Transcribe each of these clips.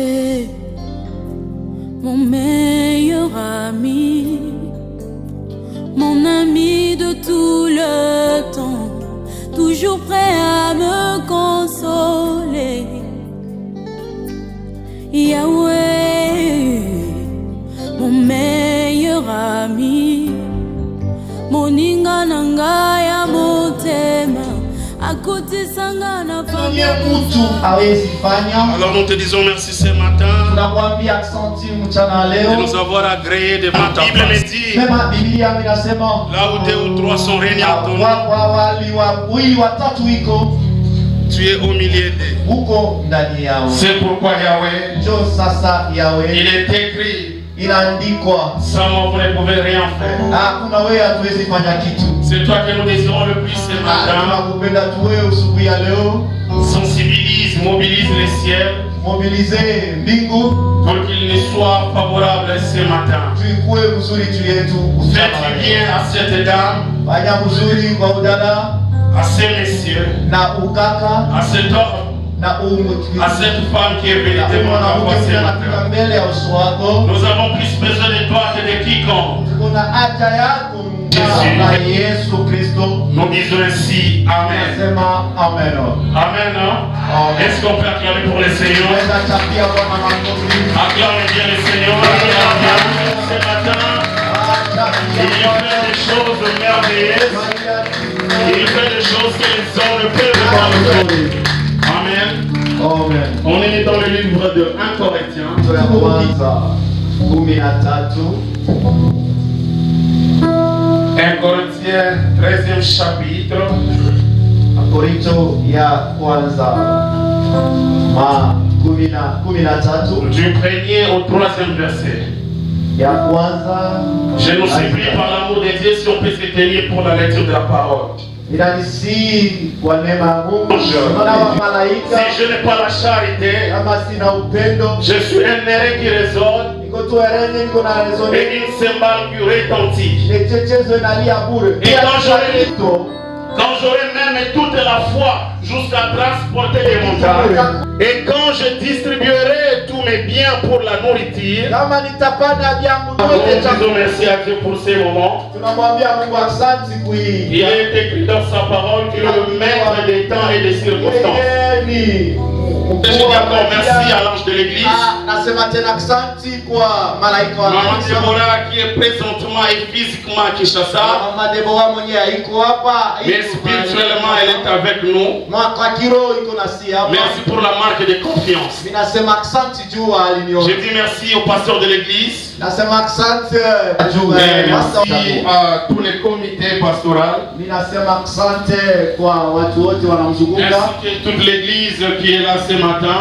Yahweh, mon meilleur ami, mon ami de tout le temps, toujours prêt à me consoler. Yahweh, mon meilleur ami, moninga nanga ya motema, akoti sanga na familia. Alors nous te disons merci ce matin de nous avoir agréé devant ta face. Là où 2 ou 3 sont réunis à ton nom, tu es au milieu d'eux. C'est pourquoi Yahweh, il est écrit, sans moi vous ne pouvez rien faire. C'est toi que nous désirons le plus ce matin. Sensibilise, mobilise les ciels pour qu'il nous soit favorable ce matin. Fais du bien à cette dame, à ces messieurs, à cet homme, à cette femme qui est venue devant ta voix ce matin. Nous avons plus besoin de toi que de quiconque. Jésus, nous disons ainsi Amen. Amen. Est-ce qu'on peut acclamer pour le Seigneur? Acclamez bien le Seigneur. Ce matin, il fait des choses merveilleuses. Il fait des choses que les hommes ne peuvent pas faire. Amen. On est dans le livre de 1 Corinthiens. 1 Corinthiens 13e chapitre. Du 1er au 3e verset. Je nous supplie par l'amour de Dieu si on peut se tenir pour la lecture de la parole. Si je n'ai pas la charité, je suis un nerf qui résonne et une cymbale qui retentit. Et quand j'aurai même toute la foi jusqu'à transporter les montagnes, et quand je distribuerai tous mes biens pour la nourriture, nous disons merci à Dieu pour ces moments. Il est écrit dans sa parole qu'il est le maître des temps et des circonstances. Je dis encore merci à l'ange de l'église. Maman Deborah qui est présentement et physiquement à Kinshasa, mais spirituellement elle est avec nous. Merci pour la marque de confiance. Je dis merci au pasteur de l'église. Merci à tous les comités pastoraux. Merci à toute l'église qui est là ce matin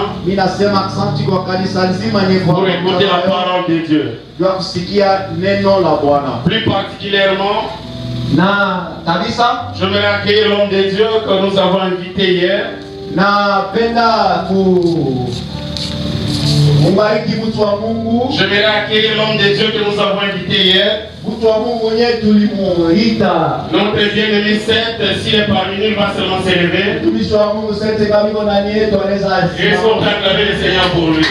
pour écouter la parole de Dieu. Plus particulièrement, je vais accueillir l'homme de Dieu que nous avons invité hier. Je vais accueillir l'homme de Dieu que nous avons invité hier. Notre bien-aimé Seth, s'il est parmi nous, il va seulement s'élever. Et il faut acclamer le Seigneur pour lui.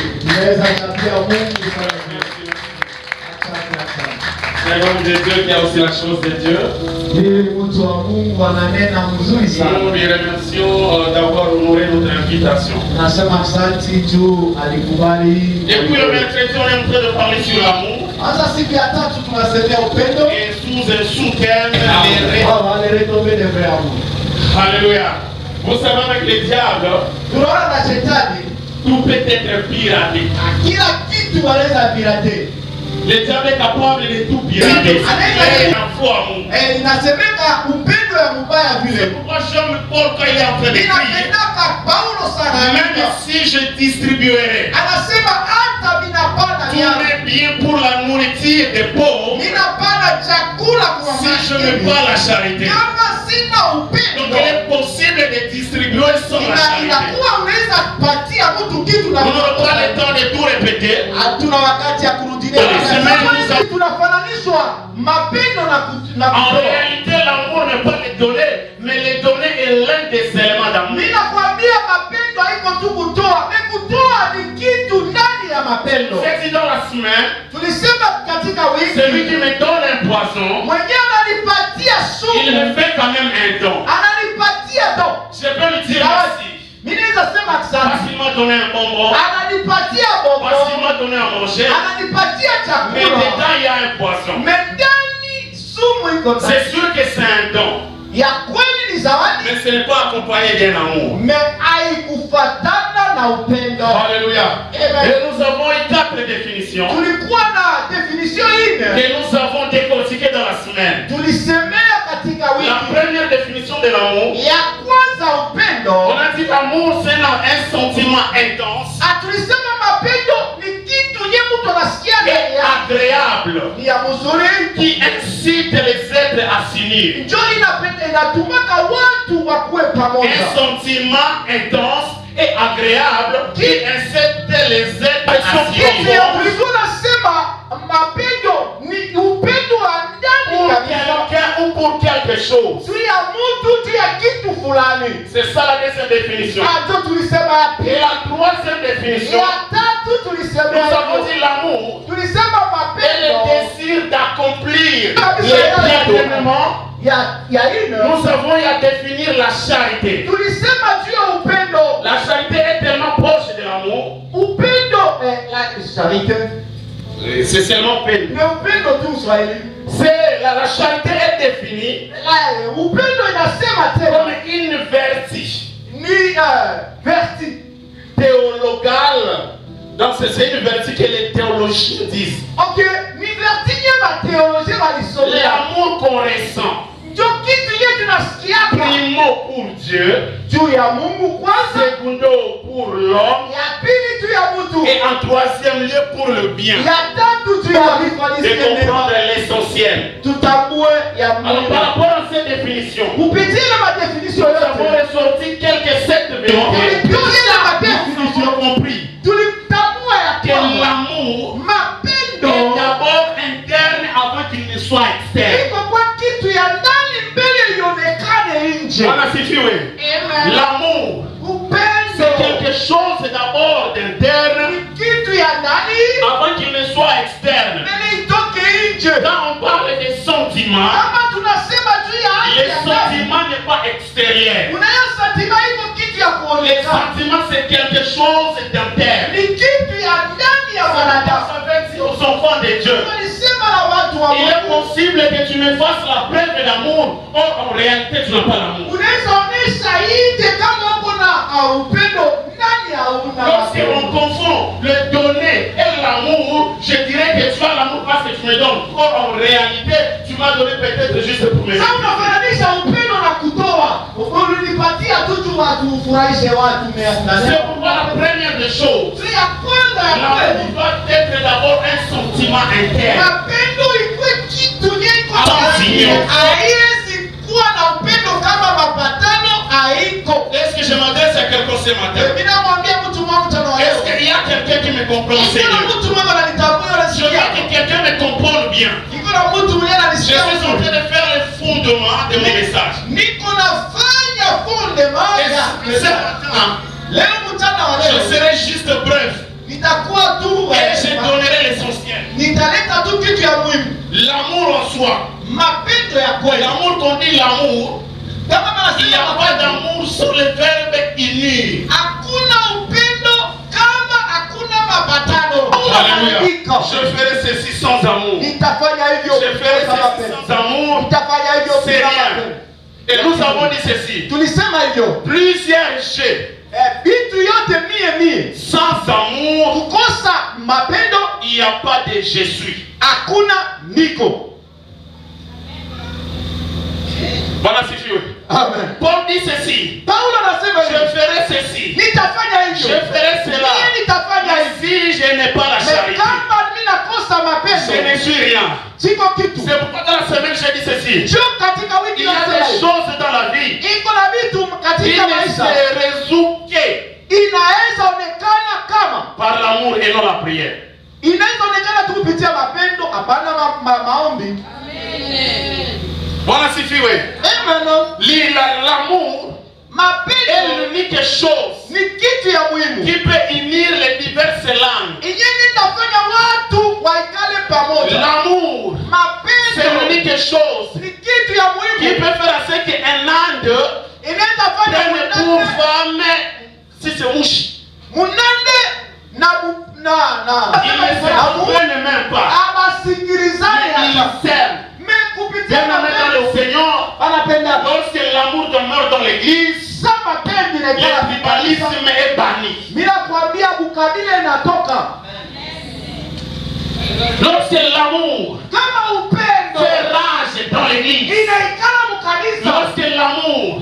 C'est l'homme de Dieu qui a aussi la chose de Dieu. Nous lui remercions d'avoir honoré notre invitation. Depuis le mercredi, on est en train de parler sur l'amour. Et sous un sous-thème, les retombées de vrai amour. Alléluia. Vous savez, avec les diables, tout peut être piraté. Le diable est capable de tout pirater. C'est pourquoi j'aime Paul quand il est en train de crier. Même si je distribuerai tous mes biens pour la nourriture des pauvres, si je n'ai pas la charité, donc il est possible de distribuer sans la charité. On n'aura pas le temps de tout répéter. En réalité, l'amour n'est pas le donner, mais le donner est l'un des éléments d'amour. mapendo. C'est dans la semaine. Tulisema katika wiki. Celui qui me donne un poisson, mwenyewe ananipatia sumu. Il me fait quand même un don. Ananipatia don. Je peux lui dire merci. Mimi naweza sema asante. Parce qu'il m'a donné un bonbon. Ananipatia bonbon. Parce qu'il m'a donné à manger. Ananipatia chakula. Mais dedans il y a un poisson. Mais ndani sumu iko. C'est sûr que c'est un don. Ya kweli ni zawadi. Mais ce n'est pas accompagné d'un amour. Mais haikufuatana na upendo. Alléluia. Amen. Et nous avons eu 4 définitions. Tulikuwa na definition ine. Que nous avons décortiquées dans la semaine. Tulisemea katika wiki. La première définition de l'amour. Ya kwanza upendo. On a dit l'amour c'est un sentiment intense. Tulisema mapendo ni kitu nye mtu anasikia et agréable. Ni ya mzuri. Qui incite les êtres à s'unir. Njoo inatumaka watu wakuwe pamoja. Un sentiment intense et agréable qui incite les êtres à s'unir. Ulikuwa unasema mapendo ni upendo wa ndani kabisa ou pour quelque chose. Tu ya mtu tu ya kitu fulani. C'est ça la deuxième définition. Tulisema et la troisième définition. Nous avons dit l'amour. Tulisema mapendo. Et le désir d'accomplir les biens. Nous avons à définir la charité. La charité est tellement proche de l'amour. La charité. C'est seulement peine. C'est la charité est définie comme une vertu théologale. Donc c'est une vertu que les théologiens disent. L'amour qu'on ressent. Primo pour Dieu. Secondo pour l'homme. Et en troisième lieu pour le bien. De comprendre l'essentiel. Alors par rapport à cette définition, nous avons ressorti quelques 7 vérités. Nous avons compris que l'amour est d'abord interne avant qu'il ne soit externe. L'amour, c'est quelque chose d'abord d'interne avant qu'il ne soit externe. Quand on parle des sentiments, les sentiments n'est pas extérieur. Les sentiments c'est quelque chose d'interne. Aux enfants de Dieu. Il est possible que tu me fasses la preuve d'amour, or en réalité tu n'as pas l'amour. Lorsqu'on confond le donner et l'amour, je dirais que tu as l'amour parce que tu me donnes. Or en réalité, tu m'as donné peut-être juste pour me. C'est pourquoi la première des choses, l'amour doit être d'abord un sentiment interne. Est-ce que je m'adresse à quelqu'un ce matin? Est-ce qu'il y a quelqu'un qui me comprend? Je veux que quelqu'un me comprenne bien. Je suis en train de faire le fondement de mon message. Et ce matin, je serai juste bref. Et je donnerai l'essentiel. L'amour en soi. L'amour qu'on dit l'amour. Il n'y a pas d'amour sur le verbe unir. Alléluia. Je ferai ceci sans amour. Je ferai ceci sans amour. C'est rien. Et nous avons dit ceci. Plusieurs jeux. Sans amour, il n'y a pas de je suis. Voilà si tu veux. Amen. Paul dit ceci. Je ferai ceci. Je ferai cela. Mais si je n'ai pas la charité, je ne suis rien. C'est pourquoi dans la semaine j'ai dit ceci. Il y a des choses dans la vie qui ne se résout que par l'amour et non la prière. Voilà si tu veux. L'amour est l'unique chose qui peut unir les diverses langues Prenez pour femme si c'est mouche. Munande na ne même pas. Bien aimé dans le Seigneur, lorsque l'amour demeure dans l'église, le tribalisme est banni. Lorsque l'amour fait rage dans l'église, lorsque l'amour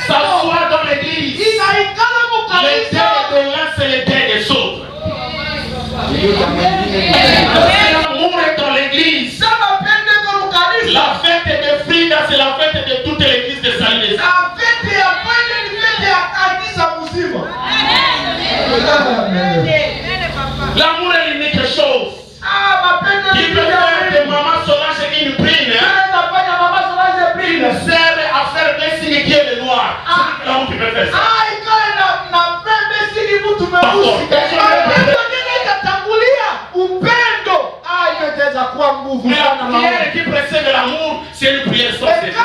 s'assoit dans l'église, les dés de l'un c'est les dés des autres. L'amour est dans l'église. La fête de Frida, c'est la fête de toute l'église de Saint-Denis. L'amour est l'unique chose qui peut faire de maman Solange une prime, une sœur à faire des signes qui est le noir. C'est l'amour qui peut faire ça. Mais la prière qui précède l'amour, c'est une prière sans cesse.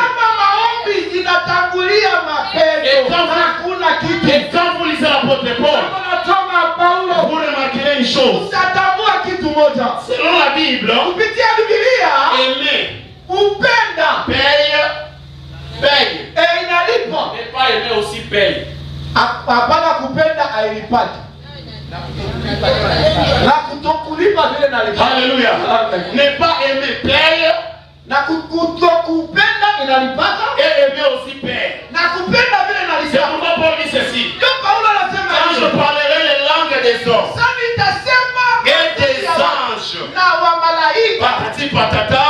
Et quand vous lisez l'apôtre Paul, vous remarquerez une chose. Selon la Bible, aimer paye. Et pas aimer aussi paye. Alléluia. Ne pas aimer paye. Et aimer aussi paye. C'est pourquoi Paul dit ceci. Quand je parlerai les langues des hommes et des anges, patati patata,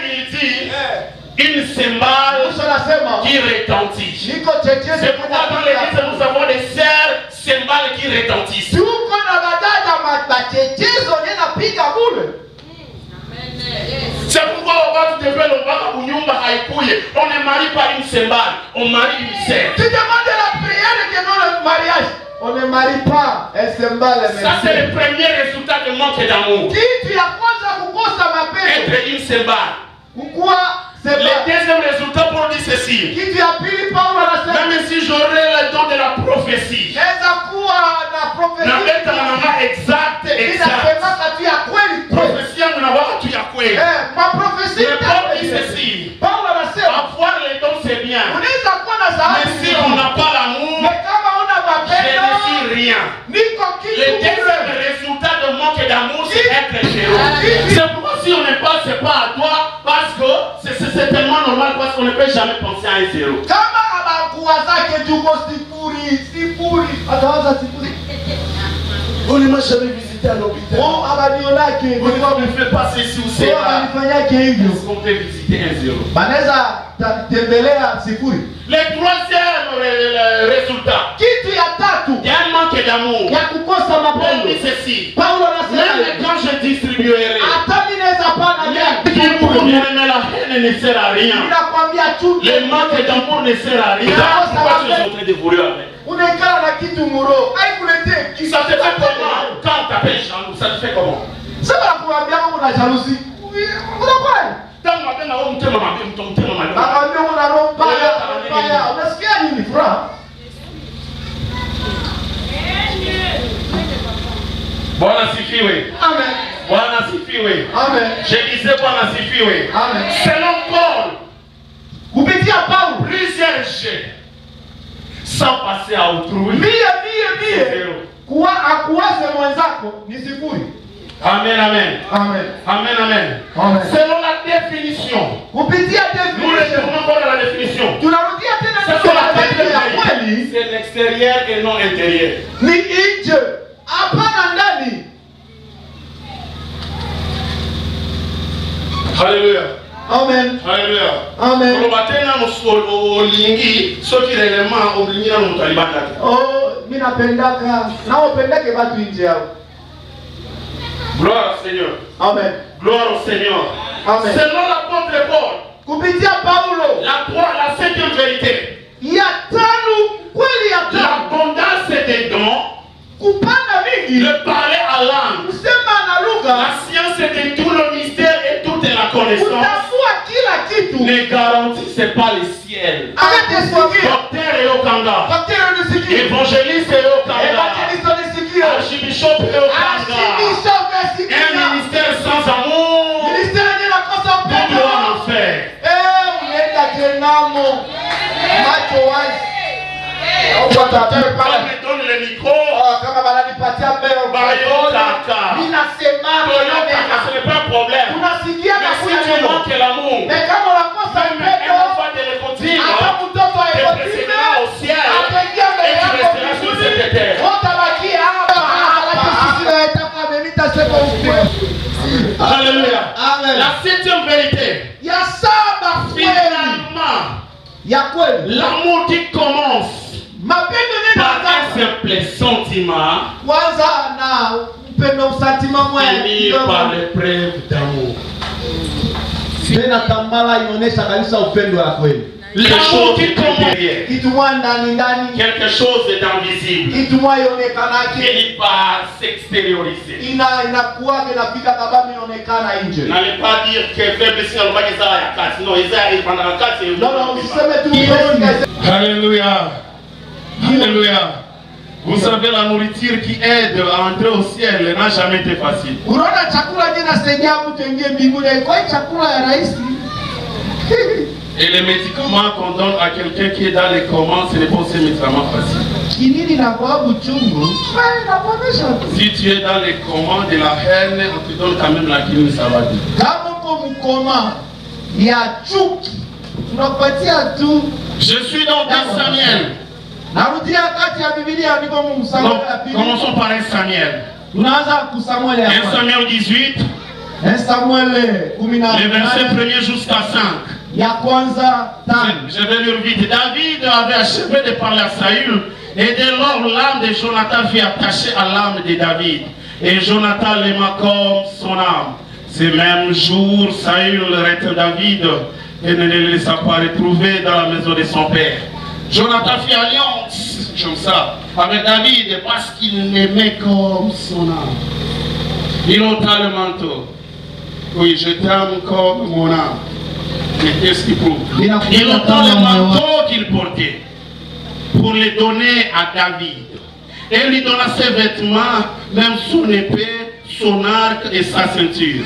il dit une cymbale qui retentit. C'est pourquoi dans l'église nous avons des sœurs cymbales qui retentissent. C'est pourquoi on va tout développer on ne marie pas une cymbale, on marie une sœur. Tu demandes la prière et non le mariage. On ne marie pas un cymbale. Ça c'est le premier résultat de manque d'amour. Être une cymbale. Le deuxième résultat pour dire ceci. Même si j'aurais le don de la prophétie, prophétie on avoir tout à quoi. Mais Paul dit ceci. Avoir les dons c'est bien. Mais si on n'a pas l'amour, je ne suis rien. Le deuxième résultat de manque d'amour, c'est être généreux. C'est pourquoi si on ne passe pas à toi, parce que c'est tellement normal, parce qu'on ne peut jamais penser à un zéro. On ne m'a jamais visité à l'hôpital. On ne fait pas ceci ou cela. Est-ce qu'on peut visiter un zéro? Le troisième résultat, il y a un manque d'amour. Paul dit ceci. Même quand je distribuerai, pour la haine ne sert à rien. Le manque d'amour ne sert à rien. Pourquoi tu es en train de vouloir avec? Ça te fait comment? Quand tu appelles jaloux, ça te fait comment? Bwana sifiwe. Amen. Bwana sifiwe. Amen. Je disais Bwana sifiwe. Amen. Selon Paul, plusieurs jets sans passer à autrui. Amen, amen. Amen. Amen, amen. Amen. Selon la définition, nous retournons encore à la définition. C'est l'extérieur et non intérieur. Alléluia. Amen. Alléluia. Amen. Oh, gloire au Seigneur. Amen. Gloire au Seigneur. Amen. Selon l'apôtre Paul, la septième vérité, l'abondance des dons, le parler à langue, la science de tout le mystère et toute la connaissance, ne garantissent pas le ciel. Docteur Yokanga, évangéliste Yokanga, archibishop Yokanga, un ministère sans amour, nous doit en faire. On me donne le micro. Ce n'est pas un problème. Mais si tu manques l'amour, même une fois de le continuer, tu précéderas au ciel et tu resteras sur cette terre. Alléluia. La septième vérité. Finalement, l'amour qui commence par un simple sentiment finit par l'épreuve d'amour. L'amour qui commence quelque chose d'invisible finit par s'extérioriser. N'allez pas dire que faible signe non, Alléluia. Alléluia. Vous savez, la nourriture qui aide à entrer au ciel n'a jamais été facile. Et les médicaments qu'on donne à quelqu'un qui est dans les comas, ce n'est pas aussi médicaments faciles. Si tu es dans les comas de la haine, on te donne quand même la quinine, ça va dire. Je suis dans 2 Samuel. Commençons par 1 Samuel. 1 Samuel 18. Les versets 1er jusqu'à 5. Je vais lire vite. David avait achevé de parler à Saül, et dès lors l'âme de Jonathan fut attachée à l'âme de David, et Jonathan l'aima comme son âme. Ce même jour, Saül retint David et ne le laissa pas retrouver dans la maison de son père. Jonathan fit alliance, comme ça, avec David parce qu'il l'aimait comme son âme. Il ôta le manteau. Oui, je t'aime comme mon âme. Mais qu'est-ce qu'il prouve? Il ôta le manteau qu'il portait pour le donner à David. Et lui donna ses vêtements, même son épée, son arc et sa ceinture.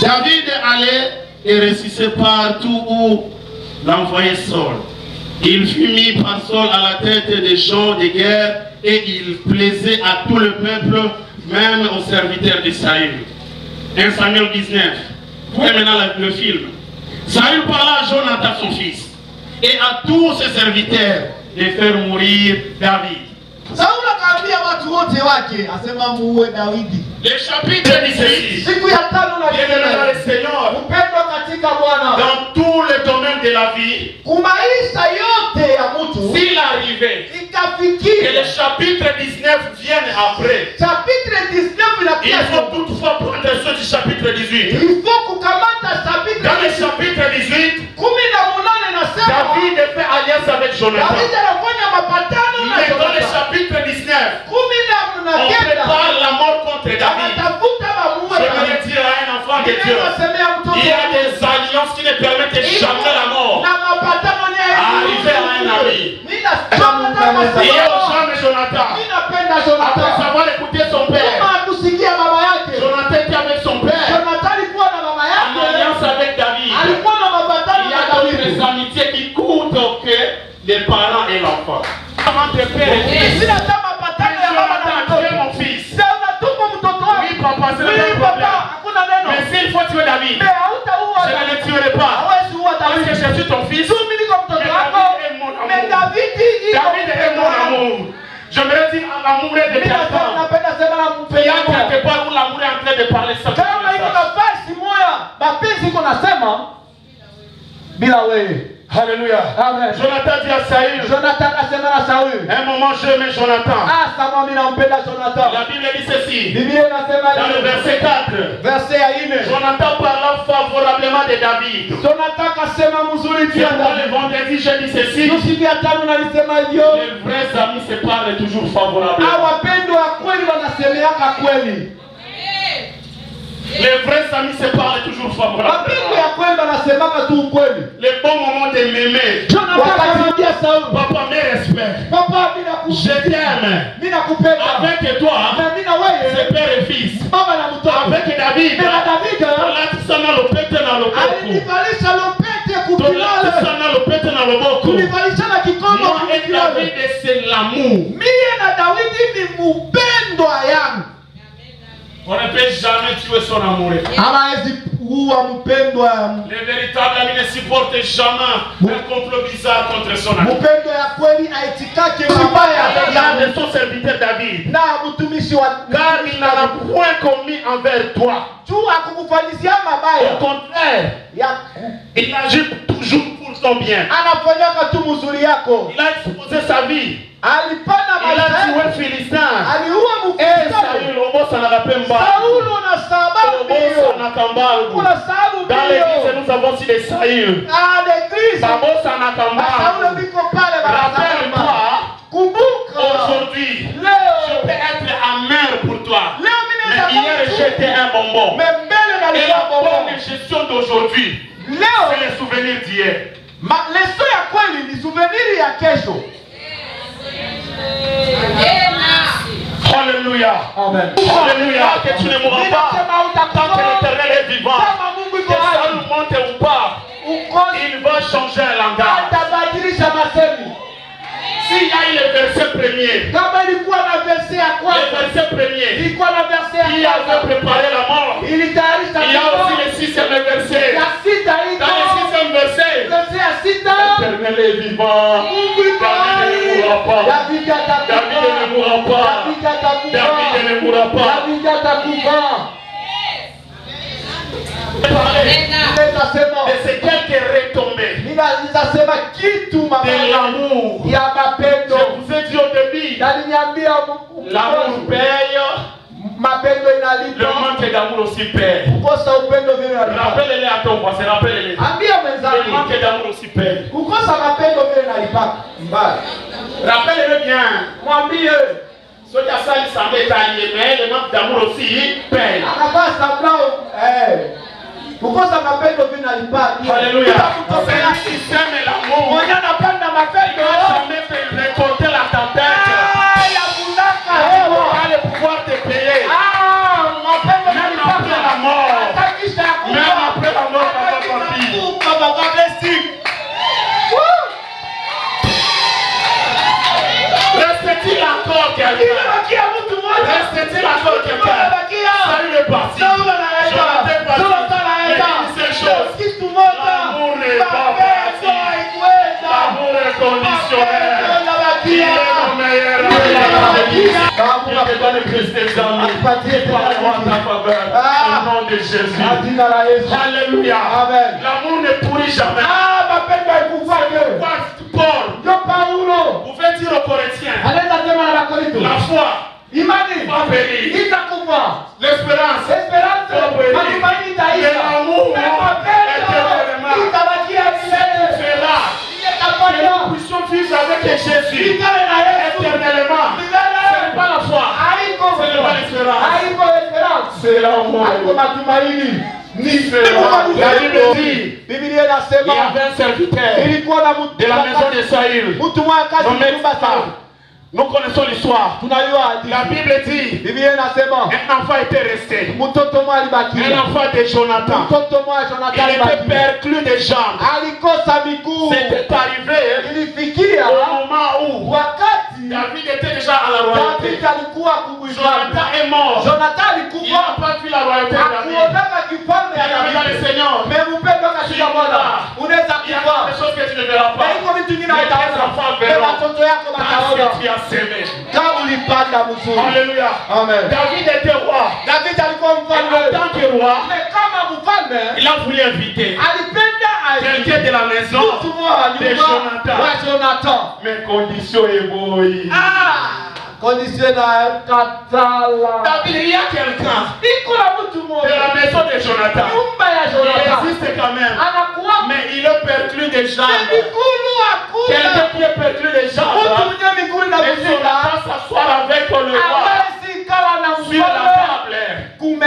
David allait et réussissait partout où l'envoyait Saul. Il fut mis par Saul à la tête des gens de guerre et il plaisait à tout le peuple, même aux serviteurs de Saül. 1 Samuel 19. Voyez maintenant le film. Saül parla à Jonathan son fils et à tous ses serviteurs de faire mourir David. Le chapitre 16. Bien-aimé le Seigneur, dans tout le domaine de la vie, s'il arrivait que le chapitre 19 vienne après, il faut toutefois prendre soin du chapitre 18. Dans le chapitre 18, David fait alliance avec Jonathan. Mais dans le chapitre 19, on prépare la mort contre David. Je voudrais dire à un enfant de Dieu, il y a des alliances qui ne permettent jamais la mort. Arriver à un ami. Il y a jamais Jonathan. Après savoir écouter son père, Jonathan était avec son père, en alliance avec David. Il y a d'autres amitiés qui coûtent que les parents et l'enfant. Entre père et fils. Jonathan, tu es mon fils. Oui, papa, c'est le problème. Mais s'il faut tuer David, je ne le tuerai pas. Parce que je suis ton fils. Mais David est mon amour. Je me dis l'amour est de quelqu'un. Il y a quelque part où l'amour est en train de parler ça. Alléluia. Amen. Jonathan dit à Saül. Un moment je mets Jonathan. La Bible dit ceci. Dans le verset 4. Jonathan parla favorablement de David. Le vendredi je dis ceci. Les vrais amis se parlent toujours favorablement. Les vrais amis se parlent toujours favorablement. Les bons moments de m'aimer. Papa, mes respects. Je t'aime. Avec toi, c'est père et fils. Avec David, moi et David, c'est l'amour. On ne peut jamais tuer son amour. Le véritable ami ne supporte jamais un complot bizarre contre son ami. Regarde son serviteur David. Car il n'a point commis envers toi. Au contraire, il agit toujours pour son bien. Il a exposé sa vie. Il a tué Philistin. Et Saül, dans l'église, nous avons aussi des Saül. Aujourd'hui, je peux être amer pour toi. Mais hier, j'étais un bonbon. Et la bonne gestion d'aujourd'hui, c'est les souvenirs d'hier. Alléluia. Amen. Alléluia. Que tu ne mourras pas tant que l'Éternel est vivant. Que ça nous monte ou pas, il va changer un langage. S'il y a eu le verset premier, le verset premier qui avait préparé la mort, il y a aussi le 6e verset. Dans le 6e verset, l'Éternel est vivant. David ne mourra pas. David ne mourra pas. Et c'est quelques retombées de l'amour. Je vous ai dit au début, l'amour paye, le manque d'amour aussi paye. Rappelle-les à ton voisin, rappelle-les. Le manque d'amour aussi paye. Rappelle-le bien. Ce qui a ça, il s'en est allié, mais le manque d'amour aussi paye. Alléluia. Celui qui sème l'amour ne va jamais récolter la tempête. Il aura le pouvoir de payer. Même après la mort. Même après la mort, papa. Reste-t-il encore quelqu'un? Reste-t-il encore quelqu'un? Salut le parti. Je n'étais pas dit. L'amour n'est pas parti. L'amour est conditionnel. Il est le meilleur ami. Il te donne plus des amis. Parle-moi en ta faveur. Au nom de Jésus. Alléluia. L'amour ne pourrit jamais. Paul pouvait dire aux Corinthiens, la foi va périr. L'espérance va périr. Mais l'amour éternellement. C'est là que nous puissions vivre avec Jésus éternellement. Ce n'est pas la foi, ce n'est pas l'espérance, c'est l'amour. La Bible dit, il y avait un serviteur de la maison de Saül. Nous connaissons l'histoire. La Bible dit, un enfant était resté. Un enfant de Jonathan. Il était perclus de jambes. C'était arrivé au moment où David était déjà à la royauté. Jonathan est mort. Il n'a pas vu la royauté de David. Il avait dans le Seigneur. Il y a des choses que tu ne verras pas. Mais tes enfants verront. S'aimer. Alléluia. Amen. David était roi. En tant que roi, il a voulu inviter quelqu'un de la maison de Jonathan. Mais condition est bonne. David, il y a quelqu'un de la maison de Jonathan. Il existe quand même. Mais il est perclus des jambes. Quelqu'un qui est perclus des jambes. Et Jonathan s'asseoir avec le roi sur la table.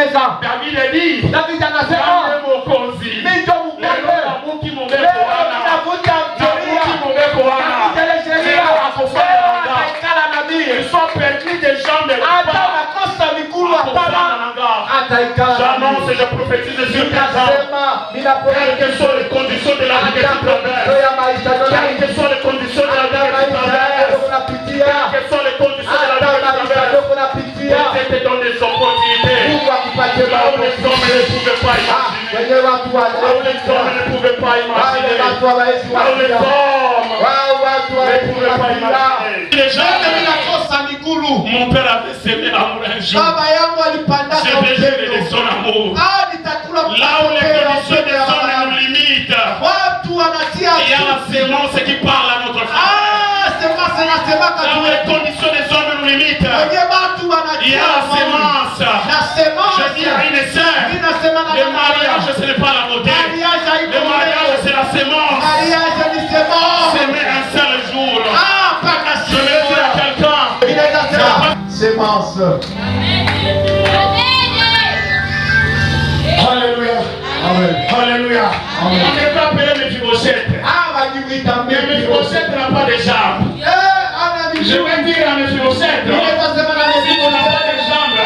meza. David dit, David anasema Mokozi. mimi ndio mfalme. Nabuki mobeko wana. Navuta sheria. Nabuki mobeko wana. Navuta sheria. Akala nabii. Ils sont perdus des jambes. Hata makosa mikulu hapana. Hata ikala. J'annonce et je prophétise sur tes gens. Quelles que soient les conditions de la vie que tu traverses. Quelles que soient les conditions de la vie que tu traverses. Quelles que soient les conditions de la vie que tu traverses. Dieu te donne des opportunités. Là où les hommes ne pouvaient pas imaginer. Là où les hommes ne pouvaient pas imaginer. Là où les hommes ne pouvaient pas imaginer. Les gens mon père avait semé l'amour un jour. J'ai végété de son amour. Là où les conditions des hommes nous limitent, il y a la sémence qui parle à notre frère. Là où les conditions des hommes nous limitent, il y a la sémence. Je dis à une sœur, le mariage ce n'est pas la beauté. Le mariage c'est la sémence. S'aimer un seul jour. Je vais dire à quelqu'un. Sémence. Alléluia. Amen. Alléluia. On ne peut pas appeler Mephibosheth. Mephibosheth n'a pas de jambes. Je vais dire à Mephibosheth, si on n'a pas de jambes,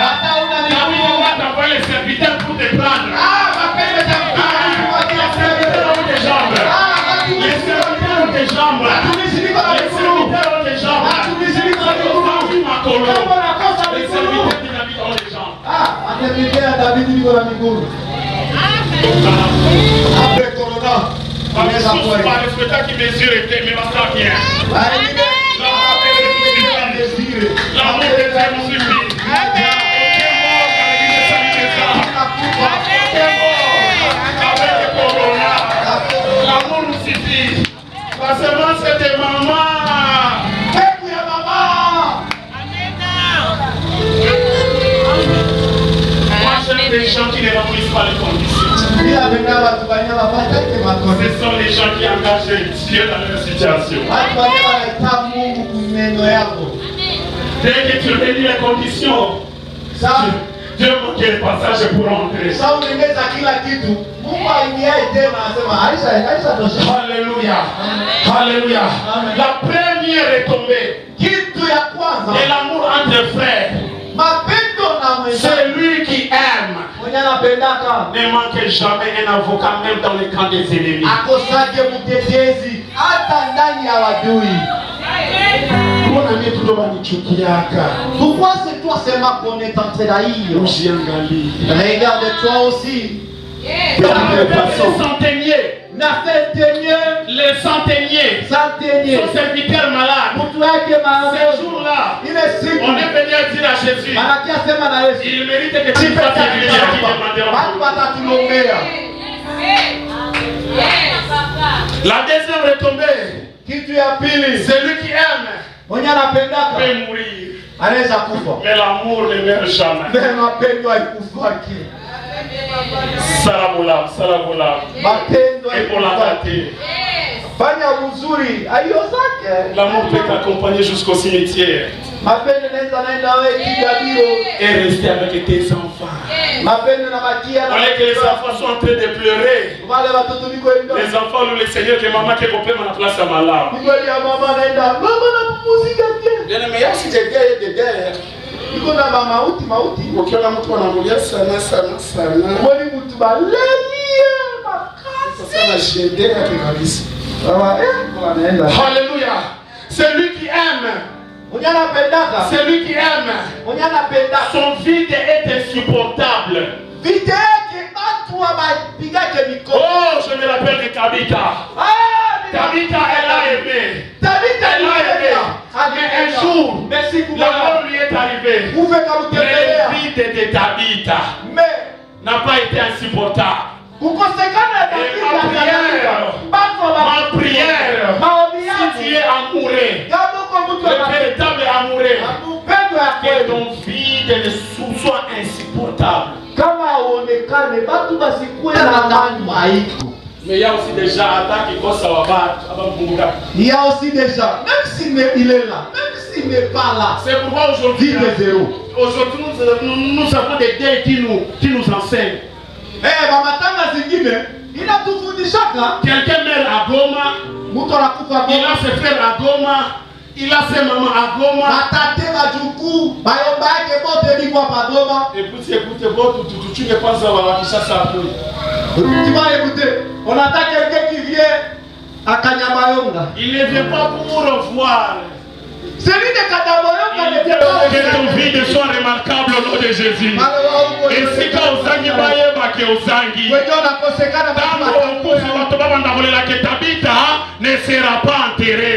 David va t'envoyer les serviteurs pour te prendre. Les serviteurs ont des jambes. Les serviteurs ont des jambes. Les serviteurs ont des jambes. Les serviteurs de David ont des jambes. Après Corona, Par le spectacle qui mesure était, mais va ça bien. L'amour de Dieu nous suffit. Avec le Corona, l'amour nous suffit. Parce que moi, c'était maman. Moi, j'aime des gens qui ne remplissent pas les conditions. Ce sont les gens qui engagent Dieu dans leur situation. Dès que tu réunis les conditions, Dieu manque le passage pour entrer. Alléluia. Alléluia. La première est tombée. Et l'amour entre frères. Celui qui aime ne manque jamais un avocat même dans les camps des ennemis. Pourquoi c'est toi seulement qu'on est en train d'haïr? Regarde-toi aussi. Les centeniers, son serviteur malade. Ce jour-là, on est venu dire à Jésus, il mérite que tu fasses une La deuxième retombée, celui qui aime peut mourir. Mais l'amour ne meurt jamais. Salamulam, salamulam. Et pour la tâter. L'amour peut t'accompagner jusqu'au cimetière. Et rester avec tes enfants. Au lieu que les enfants soient en train de pleurer, les enfants louent le Seigneur que maman qui est coupée à la place à ma larme. Bien aimé, il y a aussi des guerres et des guerres. Ukiona mtu anamulia sana sana sana. Alléluia. Celui qui aime. Celui qui aime. Son vide est insupportable. Oh, je me rappelle de Tabitha. Tabitha, elle a aimé. Mais un jour, la mort lui est arrivée. Le vide de Tabitha n'a pas été insupportable. Et ma prière, si tu es amoureux, le véritable amoureux, que ton vide ne soit insupportable. Mais il y a aussi des gens qui pensent à il y a aussi des gens, même s'il est là, même s'il n'est pas là, c'est pourquoi aujourd'hui, Aujourd'hui, nous avons des deuils qui nous enseignent. Quelqu'un meurt à Goma, il a ses frères à Goma, il a ses mamans à Goma. Et puis écoutez, tu ne penses pas à ça. Tu vas écouter. On attend quelqu'un qui vient à Kanyamayonga. Il ne vient pas pour voir. Celui de Kanyamayonga ne vient pas. Que ton vie soit remarquable au nom de Jésus. Et si quand Ozangi Bayeba que Ozangi, ne sera pas enterré.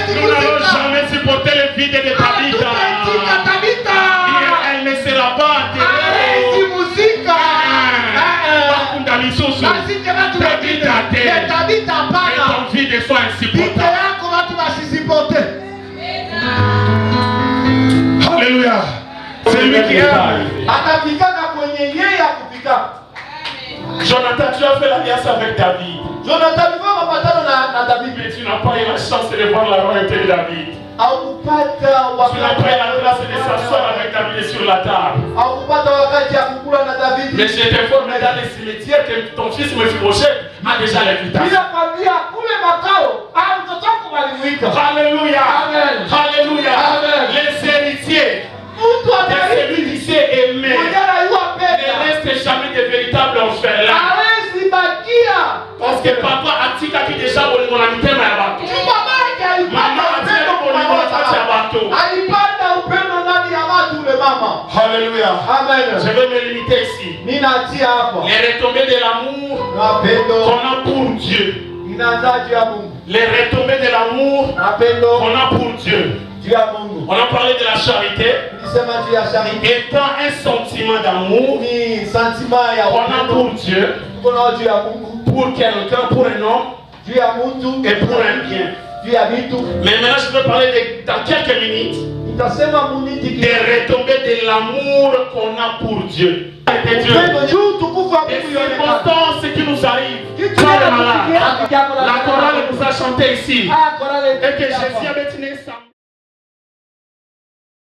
Nous n'allons jamais supporter le vide de Tabitha. Elle ne sera pas enterrée. Tabitha et ton vide soit insupportable. Alléluia. C'est lui qui aime. Jonathan, tu as fait l'alliance avec David. Mais tu n'as pas eu la chance de voir la royauté de David. Tu n'as pas eu la grâce de s'asseoir avec David sur la table. Mais je t'informe dans les cimetières que ton fils Mephibosheth a déjà l'invitation. Alléluia. Alléluia. Les héritiers. Celui qui s'est aimé ne reste jamais de véritables orphelins. Parce que papa a dit qu'il déjà volé mon amitié à bateau. Maman a dit qu'il volé mon amitié à bateau. Alléluia. Amen. Je vais me limiter ici. Les retombées de l'amour qu'on a pour Dieu. Les retombées de l'amour qu'on a pour Dieu. On a parlé de la charité. Étant un sentiment d'amour qu'on a pour Dieu, pour quelqu'un, pour un homme et pour un bien. Mais maintenant je veux parler dans quelques minutes des retombées de l'amour qu'on a pour Dieu. Des circonstances qui nous arrivent. La chorale nous a chanté ici. Et que Jésus a dit